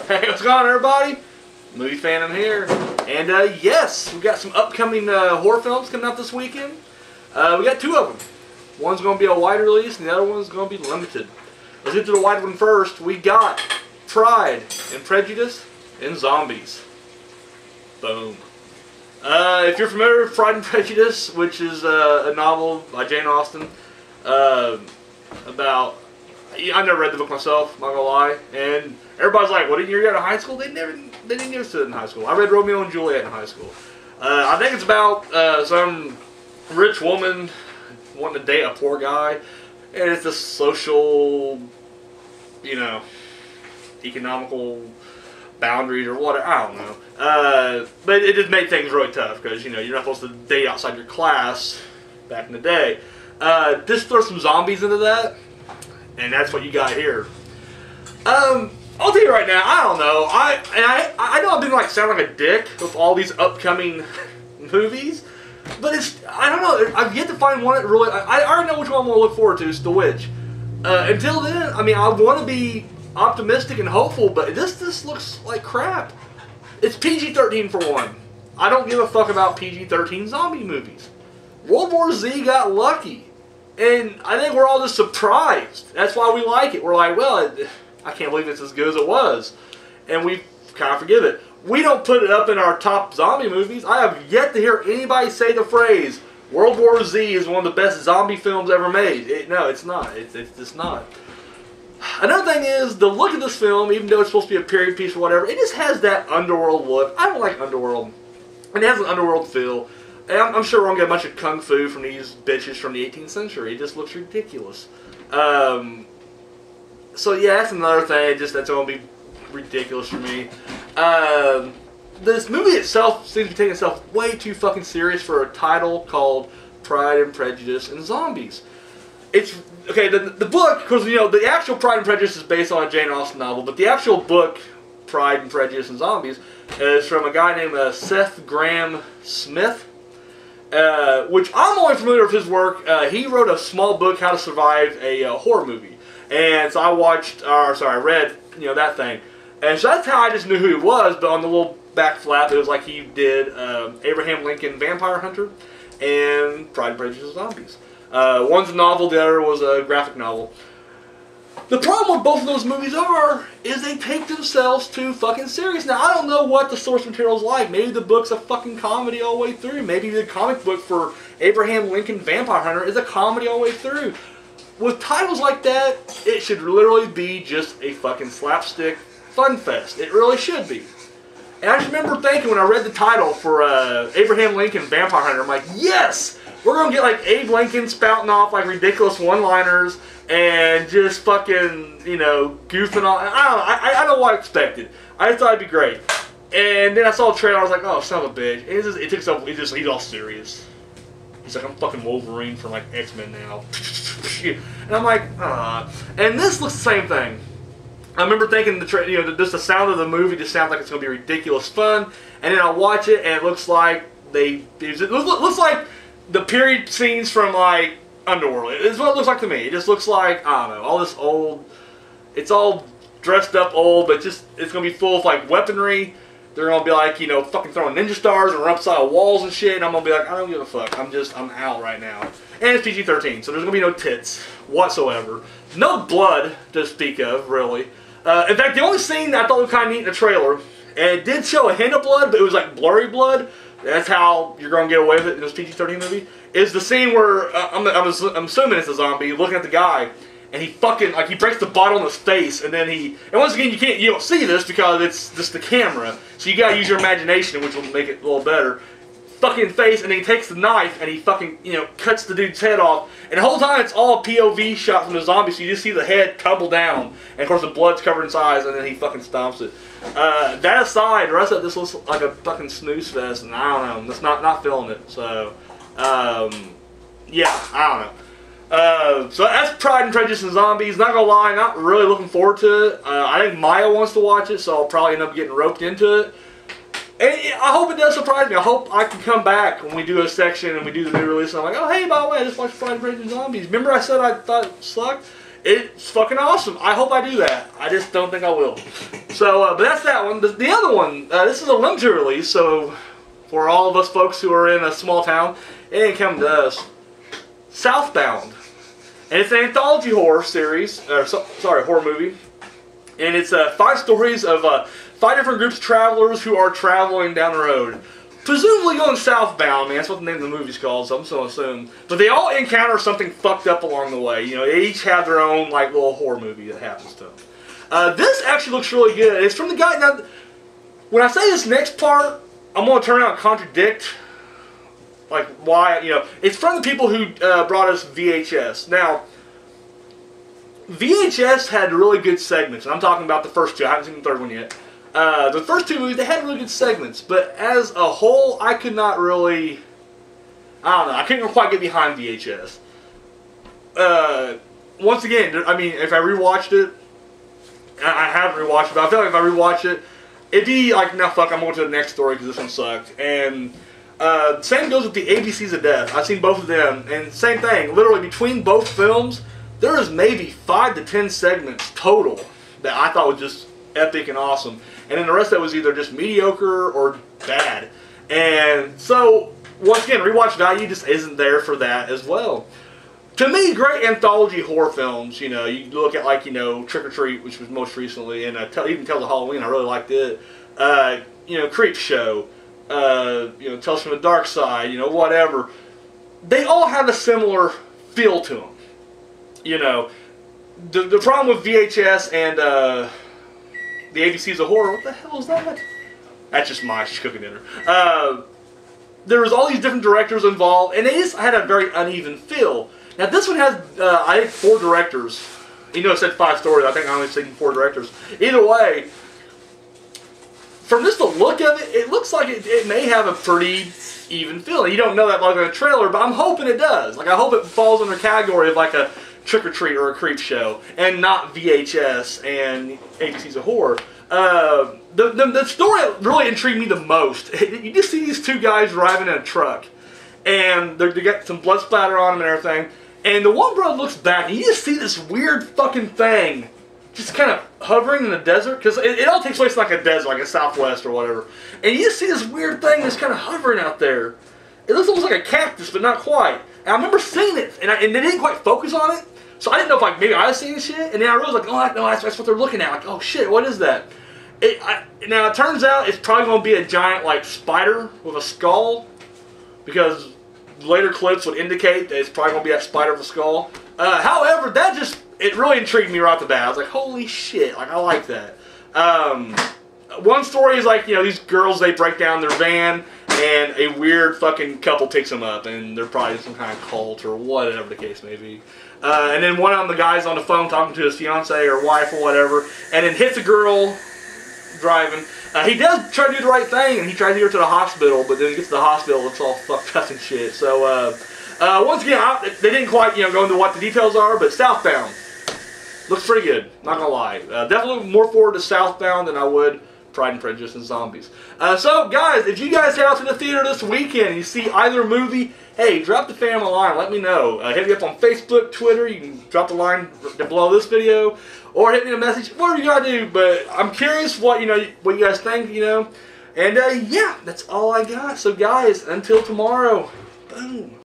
Hey, what's going on, everybody? Movie Phantom here. And yes, we got some upcoming horror films coming out this weekend. We got two of them. One's going to be a wide release and the other one's going to be limited. Let's get to the wide one first. We got Pride and Prejudice and Zombies. Boom. If you're familiar with Pride and Prejudice, which is a novel by Jane Austen, about... I never read the book myself, not gonna lie, and everybody's like, what did you read in high school? They didn't give us it in high school. I read Romeo and Juliet in high school. I think it's about some rich woman wanting to date a poor guy, and it's the social, you know, economical boundaries or whatever, I don't know. But it just made things really tough, because, you know, you're not supposed to date outside your class back in the day. Just throw some zombies into that, and that's what you got here. I'll tell you right now, I don't know. I know I've been like sounding like a dick with all these upcoming movies, but I don't know. I've yet to find one that really. I already know which one I'm gonna look forward to. It's The Witch. Until then, I mean, I want to be optimistic and hopeful, but this looks like crap. It's PG-13 for one. I don't give a fuck about PG-13 zombie movies. World War Z got lucky. And I think we're all just surprised. That's why we like it. We're like, well, I can't believe it's as good as it was. And we kind of forgive it. We don't put it up in our top zombie movies. I have yet to hear anybody say the phrase, World War Z is one of the best zombie films ever made. No, it's not. It's just not. Another thing is, the look of this film, even though it's supposed to be a period piece or whatever, it just has that underworld look. I don't like underworld. And it has an underworld feel. And I'm sure we're going to get a bunch of kung fu from these bitches from the 18th century. It just looks ridiculous. So yeah, that's another thing. That's going to be ridiculous for me. This movie itself seems to be taking itself way too fucking serious for a title called Pride and Prejudice and Zombies. It's, okay, the book, because, you know, the actual Pride and Prejudice is based on a Jane Austen novel, but the actual book, Pride and Prejudice and Zombies, is from a guy named Seth Graham Smith. Which I'm only familiar with his work. He wrote a small book, How to Survive a Horror Movie, and so I read, you know, that thing, and so that's how I just knew who he was. But on the little back flap, it was like he did Abraham Lincoln Vampire Hunter and Pride and Prejudice and Zombies. One's a novel, the other was a graphic novel. The problem with both of those movies is they take themselves too fucking serious. Now, I don't know what the source material is like. Maybe the book's a fucking comedy all the way through. Maybe the comic book for Abraham Lincoln Vampire Hunter is a comedy all the way through. With titles like that, it should literally be just a fucking slapstick fun fest. It really should be. And I just remember thinking when I read the title for Abraham Lincoln Vampire Hunter, I'm like, yes! We're going to get like Abe Lincoln spouting off like ridiculous one-liners and just fucking, you know, goofing on. I don't know what I expected. I just thought it'd be great. And then I saw a trailer, I was like, oh, son of a bitch. He's all serious. He's like, I'm fucking Wolverine from like X-Men now. And I'm like, And this looks the same thing. I remember thinking, just the sound of the movie just sounds like it's going to be ridiculous fun. And then I watch it and it looks like it looks like the period scenes from like Underworld. It's what it looks like to me. It just looks like, I don't know, all this old, it's all dressed up old, but it's going to be full of like weaponry. They're going to be like, you know, fucking throwing ninja stars and upside of walls and shit, and I'm going to be like, I don't give a fuck. I'm out right now. And it's PG-13, so there's going to be no tits whatsoever. No blood to speak of, really. In fact, the only scene that I thought was kind of neat in the trailer, and it did show a hint of blood, but it was like blurry blood. That's how you're going to get away with it in this PG-13 movie. Is the scene where, I'm assuming it's a zombie, looking at the guy, and he fucking, like, he breaks the bottle in his face, and then and once again, you don't see this because it's just the camera, so you gotta use your imagination, which will make it a little better. Fucking face, and then he takes the knife, and he fucking, you know, cuts the dude's head off, and the whole time it's all POV shot from the zombie, so you just see the head tumble down, and of course the blood's covered in his eyes, and then he fucking stomps it. That aside, the rest of this looks like a fucking snooze fest, and I don't know, I'm just not feeling it, so, yeah, I don't know. So that's Pride and Prejudice and Zombies. Not gonna lie, not really looking forward to it. I think Maya wants to watch it, so I'll probably end up getting roped into it. And I hope it does surprise me. I hope I can come back when we do a section and we do the new release, and I'm like, oh, hey, by the way, I just watched Pride and Prejudice and Zombies. Remember I said I thought it sucked? It's fucking awesome. I hope I do that. I just don't think I will. So, but that's that one. The other one, this is a limited release, so for all of us folks who are in a small town, it ain't coming to us. Southbound. And it's an anthology horror series, horror movie. And it's 5 stories of 5 different groups of travelers who are traveling down the road. Presumably going southbound, man. That's what the name of the movie's called, so I'm just going to assume. But they all encounter something fucked up along the way. You know, they each have their own, like, little horror movie that happens to them. This actually looks really good. It's from the guy... Now, when I say this next part, I'm going to turn around and contradict, like, why, you know... It's from the people who brought us VHS. Now, VHS had really good segments, and I'm talking about the first 2. I haven't seen the third one yet. The first 2 movies, they had really good segments, but as a whole, I could not really... I don't know, I couldn't quite get behind VHS. Once again, I mean, if I rewatched it, I haven't rewatched it, but I feel like if I rewatched it, it'd be like, no, fuck, I'm going to the next story because this one sucked. And same goes with the ABCs of Death. I've seen both of them, and same thing. Literally, between both films, there is maybe 5 to 10 segments total that I thought was just epic and awesome. And then the rest of it was either just mediocre or bad. And so, once again, rewatch value just isn't there for that as well. To me, great anthology horror films, you know, you look at, like, you know, Trick or Treat, which was most recently, and even Tales of Halloween, I really liked it. You know, Creep Show, you know, Tales from the Dark Side, you know, whatever. They all have a similar feel to them. You know, the problem with VHS and the ABCs of Horror, what the hell is that? That's just she's cooking dinner. There was all these different directors involved, and they just had a very uneven feel. Now this one has, I think, 4 directors. You know, it said 5 stories. I think I only seen 4 directors. Either way, from just the look of it, it looks like it may have a pretty even feel. You don't know that like in a trailer, but I'm hoping it does. Like, I hope it falls under the category of like a Trick or Treat or a Creep Show, and not VHS and ABCs of Horror. The story that really intrigued me the most, you just see these 2 guys driving in a truck, and they got some blood splatter on them and everything, and the one brother looks back, and you just see this weird fucking thing just kind of hovering in the desert, because it all takes place in like a desert, like a Southwest or whatever, and you just see this weird thing that's kind of hovering out there. It looks almost like a cactus, but not quite. And I remember seeing it, and they didn't quite focus on it, so I didn't know if like maybe I was seeing shit, and then I realized like, oh no, that's what they're looking at. Like, oh shit, what is that? Now it turns out it's probably going to be a giant like spider with a skull, because later clips would indicate that it's probably going to be that spider with a skull. However, it really intrigued me right off the bat. I was like, holy shit, like I like that. One story is like, you know, these girls, they break down their van, and a weird fucking couple picks them up, and they're probably some kind of cult or whatever the case may be. And then one of the guys on the phone talking to his fiance or wife or whatever, and then hits a girl driving. He does try to do the right thing, and he tries to get her to the hospital, but then he gets to the hospital, it's all fucked up and shit. So, once again, they didn't quite, you know, go into what the details are, but Southbound looks pretty good, not gonna lie. Definitely looking more forward to Southbound than I would Pride and Prejudice and Zombies. So, guys, if you guys head out to the theater this weekend and you see either movie, hey, drop the fam a line. Let me know. Hit me up on Facebook, Twitter. You can drop the line below this video, or hit me a message. Whatever you gotta do. But I'm curious what you guys think. You know, and yeah, that's all I got. So, guys, until tomorrow, boom.